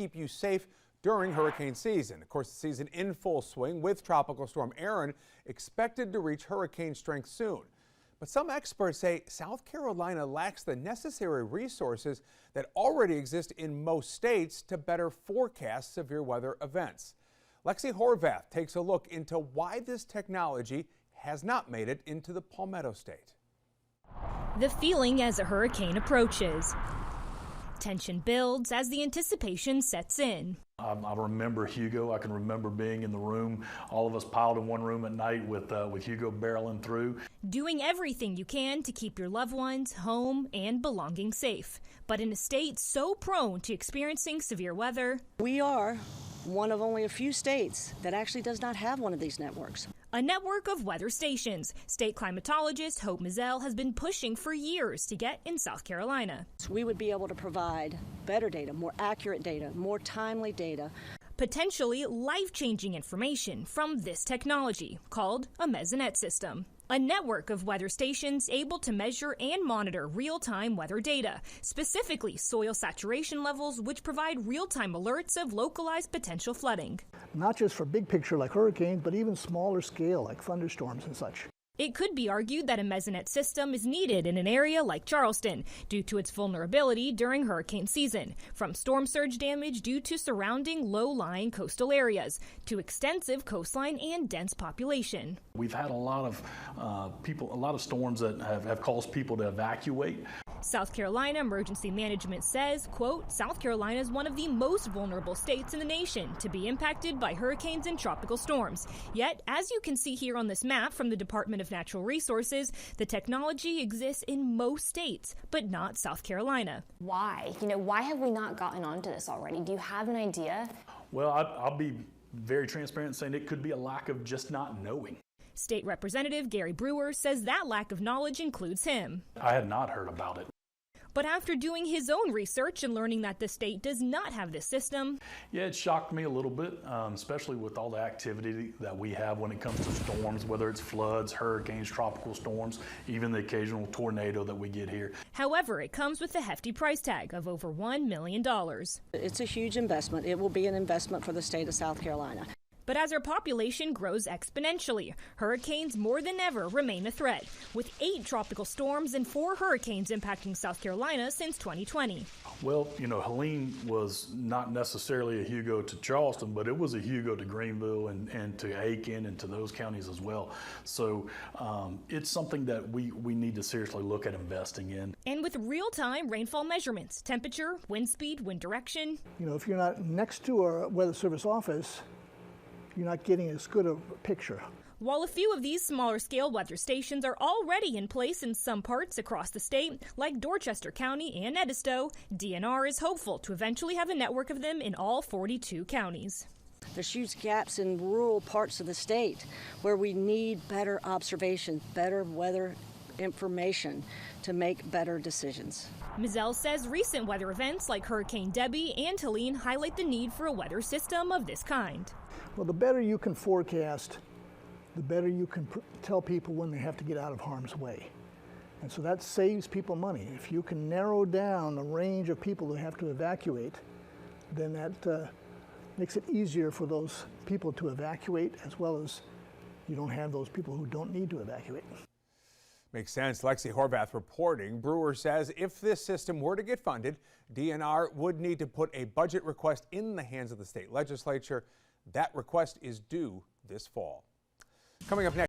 keep you safe during hurricane season. Of course, the season in full swing with Tropical Storm Erin expected to reach hurricane strength soon. But some experts say South Carolina lacks the necessary resources that already exist in most states to better forecast severe weather events. Lexi Horvath takes a look into why this technology has not made it into the Palmetto State. The feeling as a hurricane approaches. Tension builds as the anticipation sets in. I remember Hugo. I can remember being in the room, all of us piled in one room at night with Hugo barreling through. Doing everything you can to keep your loved ones, home, and belongings safe. But in a state so prone to experiencing severe weather, we are one of only a few states that actually does not have one of these networks. A network of weather stations. State climatologist Hope Mizell has been pushing for years to get in South Carolina. We would be able to provide better data, more accurate data, more timely data. Potentially life-changing information from this technology called a Mesonet system. A network of weather stations able to measure and monitor real-time weather data, specifically soil saturation levels, which provide real-time alerts of localized potential flooding. Not just for big picture like hurricanes, but even smaller scale like thunderstorms and such. It could be argued that a Mesonet system is needed in an area like Charleston due to its vulnerability during hurricane season, from storm surge damage due to surrounding low-lying coastal areas to extensive coastline and dense population. We've had a lot of storms that have caused people to evacuate. South Carolina Emergency Management says, quote, South Carolina is one of the most vulnerable states in the nation to be impacted by hurricanes and tropical storms. Yet, as you can see here on this map from the Department of Natural Resources, the technology exists in most states, but not South Carolina. Why? Why have we not gotten onto this already? Do you have an idea? Well, I'll be very transparent saying it could be a lack of just not knowing. State Representative Gary Brewer says that lack of knowledge includes him. I had not heard about it. But after doing his own research and learning that the state does not have this system. Yeah, it shocked me a little bit, especially with all the activity that we have when it comes to storms, whether it's floods, hurricanes, tropical storms, even the occasional tornado that we get here. However, it comes with a hefty price tag of over $1 million. It's a huge investment. It will be an investment for the state of South Carolina. But as our population grows exponentially, hurricanes more than ever remain a threat, with 8 tropical storms and 4 hurricanes impacting South Carolina since 2020. Well, Helene was not necessarily a Hugo to Charleston, but it was a Hugo to Greenville and to Aiken and to those counties as well. So it's something that we need to seriously look at investing in. And with real-time rainfall measurements, temperature, wind speed, wind direction. If you're not next to a Weather Service office, you're not getting as good a picture. While a few of these smaller scale weather stations are already in place in some parts across the state, like Dorchester County and Edisto, DNR is hopeful to eventually have a network of them in all 42 counties. There's huge gaps in rural parts of the state where we need better observation, better weather information to make better decisions. Mizell says recent weather events like Hurricane Debbie and Helene highlight the need for a weather system of this kind. Well, the better you can forecast, the better you can tell people when they have to get out of harm's way. And so that saves people money. If you can narrow down the range of people who have to evacuate, then that makes it easier for those people to evacuate, as well as you don't have those people who don't need to evacuate. Makes sense. Lexi Horvath reporting. Brewer says if this system were to get funded, DNR would need to put a budget request in the hands of the state legislature. That request is due this fall. Coming up next.